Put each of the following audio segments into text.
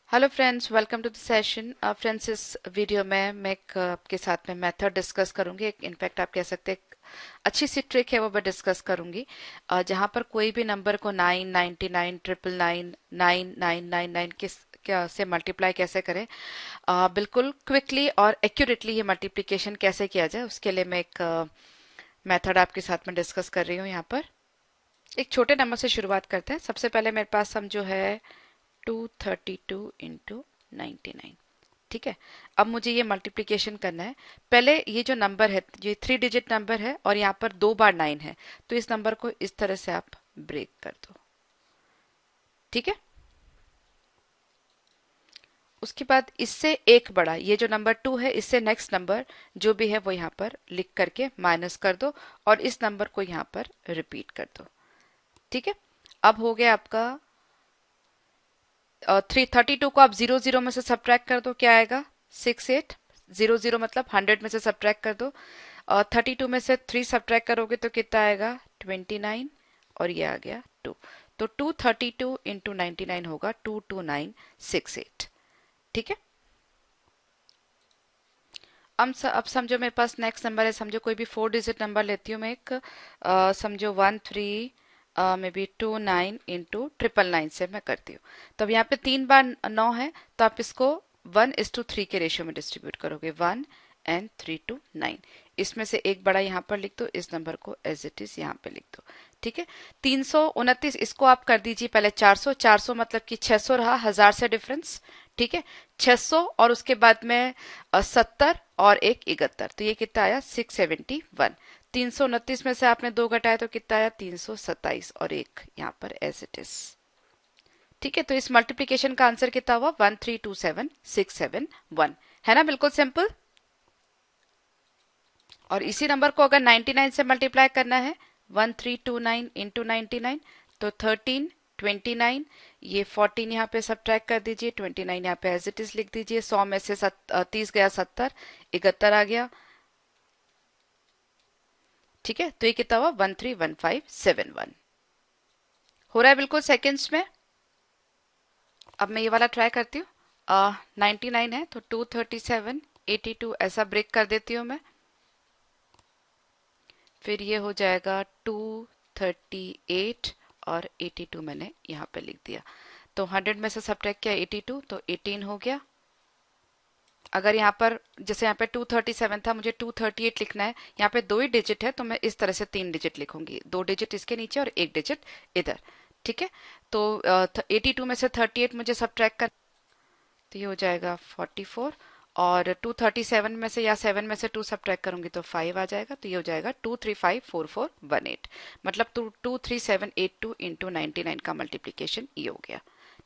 Hello friends, welcome to the session. Friends, इस video में मैं आपके साथ में मेथड डिस्कस करूंगी। एक इनफैक्ट आप कह सकते हैं एक अच्छी सी ट्रिक है, वो मैं डिस्कस करूंगी। जहां पर कोई भी नंबर को 999 999 9999 किस क्या से मल्टीप्लाई कैसे करें, बिल्कुल क्विकली और एक्यूरेटली ये मल्टीप्लिकेशन कैसे किया जाए, उसके लिए मैं एक मेथड आपके साथ में डिस्कस कर रही हूँ। यहाँ पर एक छोटे नंबर से शुरुआत करते हैं। सबसे पहले मेरे पास सम जो है 232 × 99। ठीक है, अब मुझे ये मल्टीप्लिकेशन करना है। पहले ये जो नंबर है, ये 3 डिजिट नंबर है और यहाँ पर 2 बार 9 है, तो इस नंबर को इस तरह से आप ब्रेक कर दो। ठीक है, उसके बाद इससे एक बड़ा ये जो नंबर 2 है, इससे नेक्स्ट नंबर जो भी है वो यहाँ पर लिख करके माइनस कर दो और इस नंबर को यहाँ पर रिपीट कर दो। ठीक है, अब हो गया आपका 332 को आप 00 में से सब्ट्रैक्ट कर दो, क्या आएगा 6800, मतलब 100 में से सब्ट्रैक्ट कर दो। और 32 में से 3 सब्ट्रैक्ट करोगे तो कितना आएगा 29, और ये आ गया 2। तो 232 × 99 होगा 22968। ठीक है, अब समझो मेरे पास नेक्स्ट नंबर है। समझो कोई भी 4 डिजिट नंबर लेती हूँ मैं एक, समझो 13 मे बी 29 × 999 से मैं करती हूँ। तो अब यहाँ पे 3 बार 9 है, तो आप इसको 1:3 के रेशियो में डिस्ट्रीब्यूट करोगे, 1 and 3 to 9। इसमें से एक बड़ा यहाँ पर लिख दो, इस नंबर को एज इट इज यहाँ पे लिख दो। ठीक है, 329 इसको आप कर दीजिए पहले 400। 400 मतलब कि 600 रहा, 1000 से डिफरेंस। ठीक है, 600 और उसके बाद में 70 और एक 71, तो ये कितना आया 671। 329 में से आपने 2 घटाया तो कितना आया 327 और एक यहाँ पर एज इट इज। ठीक है, तो इस मल्टीप्लीकेशन का आंसर कितना हुआ 1327671, है ना, बिल्कुल सिंपल। और इसी नंबर को अगर 99 से मल्टीप्लाई करना है, 1329 × 99, तो 1329, ये 14 यहाँ पे सब्ट्रैक्ट कर दीजिए, 29 यहाँ पे एज इट इज लिख दीजिए। 100 में से 30 गया 70, 71 आ गया। ठीक है, तो ये कितना हुआ 131571, हो रहा है बिल्कुल सेकेंड्स में। अब मैं ये वाला ट्राई करती हूँ। 99 है तो 237 82 ऐसा ब्रेक कर देती हूँ मैं। फिर ये हो जाएगा 238 और 82 मैंने यहाँ पे लिख दिया। तो 100 में से सब्ट्रैक्ट किया 82, तो 18 हो गया। अगर यहाँ पर जैसे यहाँ पे 237 था, मुझे 238 लिखना है, यहाँ पे 2 ही डिजिट है, तो मैं इस तरह से 3 डिजिट लिखूंगी, 2 डिजिट इसके नीचे और 1 डिजिट इधर। ठीक है, तो 82 में से 38 मुझे सब्ट्रैक्ट कर, तो ये हो जाएगा 44। और 237 में से या 7 में से 2 सब्ट्रैक्ट करूंगी तो 5 आ जाएगा, तो ये हो जाएगा 2354418, मतलब 23782 इंटू 99 का मल्टीप्लीकेशन ये हो गया।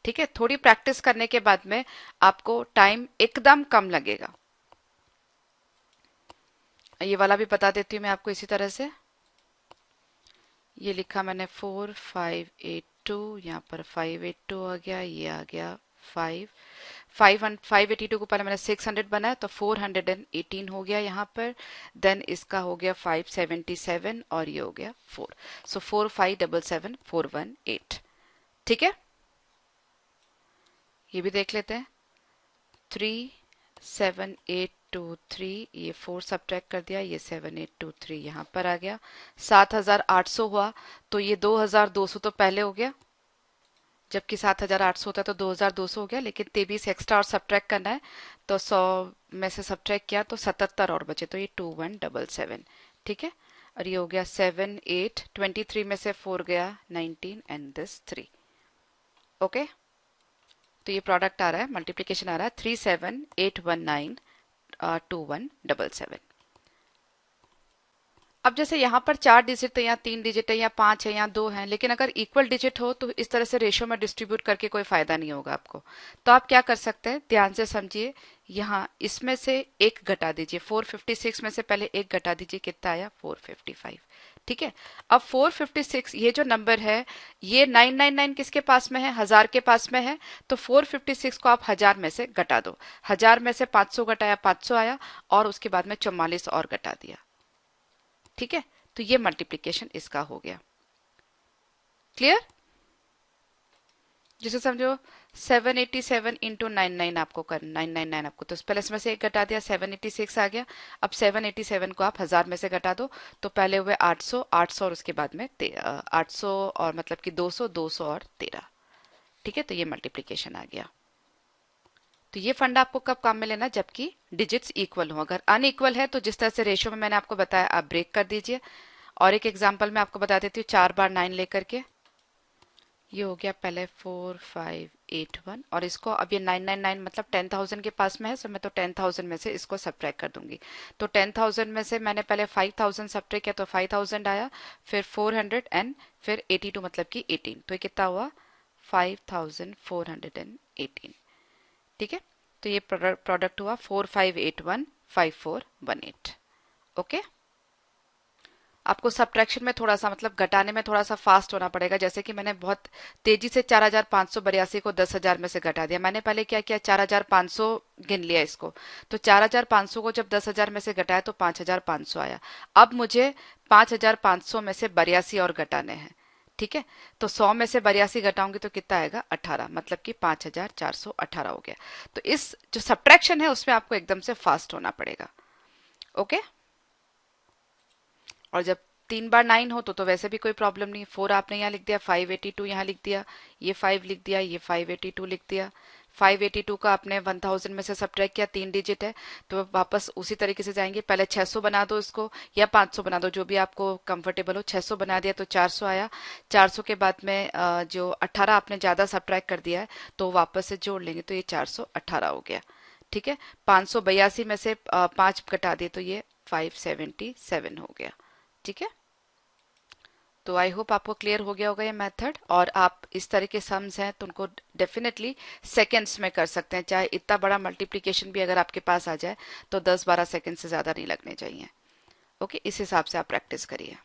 ठीक है, थोड़ी प्रैक्टिस करने के बाद में आपको टाइम एकदम कम लगेगा। ये वाला भी बता देती हूँ मैं आपको इसी तरह से। ये लिखा मैंने 4582, यहाँ पर 582 आ गया, ये आ गया 582 को पहले मैंने 600 बनाया तो 418 हो गया यहाँ पर। देन इसका हो गया 577 और ये हो गया 4। सो 4577418। ठीक है, ये भी देख लेते हैं। 37823, ये 4 सब्ट्रैक्ट कर दिया, ये 7823 यहाँ पर आ गया। 7800 हुआ, तो ये 2200 तो पहले हो गया, जबकि 7800 होता है तो 2200 हो गया, लेकिन 23 एक्स्ट्रा और सब्ट्रैक्ट करना है, तो 100 में से सब्ट्रैक्ट किया तो 77 और बचे, तो ये 2177। ठीक है, और ये हो गया 7823 में से 4 गया 19 एंड दिस 3। ओके, तो ये प्रोडक्ट आ रहा है, मल्टीप्लीकेशन आ रहा है 37819 2177। अब जैसे यहाँ पर 4 डिजिट है या 3 डिजिट है या 5 है या 2 है, लेकिन अगर इक्वल डिजिट हो तो इस तरह से रेशियो में डिस्ट्रीब्यूट करके कोई फायदा नहीं होगा आपको। तो आप क्या कर सकते हैं, ध्यान से समझिए। यहाँ इसमें से एक घटा दीजिए, 456 में से पहले एक घटा दीजिए, कितना आया 455। ठीक है, अब 456 ये जो नंबर है, ये 999 किसके पास में है, 1000 के पास में है, तो 456 को आप 1000 में से घटा दो। 1000 में से 500 घटाया 500 आया, और उसके बाद में 44 और घटा दिया। ठीक है, तो ये मल्टीप्लीकेशन इसका हो गया। क्लियर, जिसे समझो 787 इंटू 99 आपको कर 999 आपको, तो प्लस में से एक घटा दिया 786 आ गया। अब 787 को आप 1000 में से घटा दो, तो पहले हुए 800 800 और उसके बाद में 800 और मतलब कि 200 200 और 13। ठीक है, तो ये मल्टीप्लीकेशन आ गया। तो ये फंडा आपको कब काम में लेना, जबकि डिजिट्स इक्वल हो। अगर अनइक्वल है तो जिस तरह से रेशियो में मैंने आपको बताया आप ब्रेक कर दीजिए। और एक एग्जांपल मैं आपको बता देती हूँ 4 बार 9 लेकर के। ये हो गया पहले 4581 और इसको अब ये 999 मतलब 10,000 के पास में है, तो मैं तो 10,000 में से इसको सब्ट्रैक्ट कर दूंगी। तो 10,000 में से मैंने पहले 5,000 सब्ट्रैक्ट किया तो 5,000 आया, फिर 400 एंड फिर 82 मतलब कि 18, तो ये कितना हुआ 5,418। ठीक है, तो ये प्रोडक्ट हुआ 45815418। ओके, आपको सब्ट्रैक्शन में थोड़ा सा मतलब घटाने में थोड़ा सा फास्ट होना पड़ेगा। जैसे कि मैंने बहुत तेजी से 4,582 को 10,000 में से घटा दिया। मैंने पहले क्या किया 4,500 गिन लिया इसको, तो 4,500 को जब 10,000 में से घटाया तो 5,500 आया। अब मुझे 5,500 में से 82 और घटाने हैं। ठीक है, तो 100 में से 82 घटाऊंगी तो कितना आएगा 18, मतलब कि 5,418 हो गया। तो इस जो सब्ट्रैक्शन है उसमें आपको एकदम से फास्ट होना पड़ेगा। ओके, और जब 3 बार 9 हो तो वैसे भी कोई प्रॉब्लम नहीं। 4 आपने यहाँ लिख दिया, 582 यहाँ लिख दिया, ये 5 लिख दिया, ये 582 लिख दिया। 582 का आपने 1000 में से सब्ट्रैक्ट किया, 3 डिजिट है, तो वापस उसी तरीके से जाएंगे। पहले 600 बना दो इसको या 500 बना दो, जो भी आपको कंफर्टेबल हो। 600 बना दिया तो 400 आया। 400 के बाद में जो 18 आपने ज्यादा सब्ट्रैक्ट कर दिया है तो वापस से जोड़ लेंगे तो ये 418 हो गया। ठीक है, 582 में से 5 घटा दिए तो ये 577 हो गया। ठीक है, तो आई होप आपको क्लियर हो गया होगा ये मेथड। और आप इस तरह के सम्स हैं तो उनको डेफिनेटली सेकेंड्स में कर सकते हैं। चाहे इतना बड़ा मल्टीप्लिकेशन भी अगर आपके पास आ जाए तो 10-12 सेकेंड से ज्यादा नहीं लगने चाहिए। ओके, इस हिसाब से आप प्रैक्टिस करिए।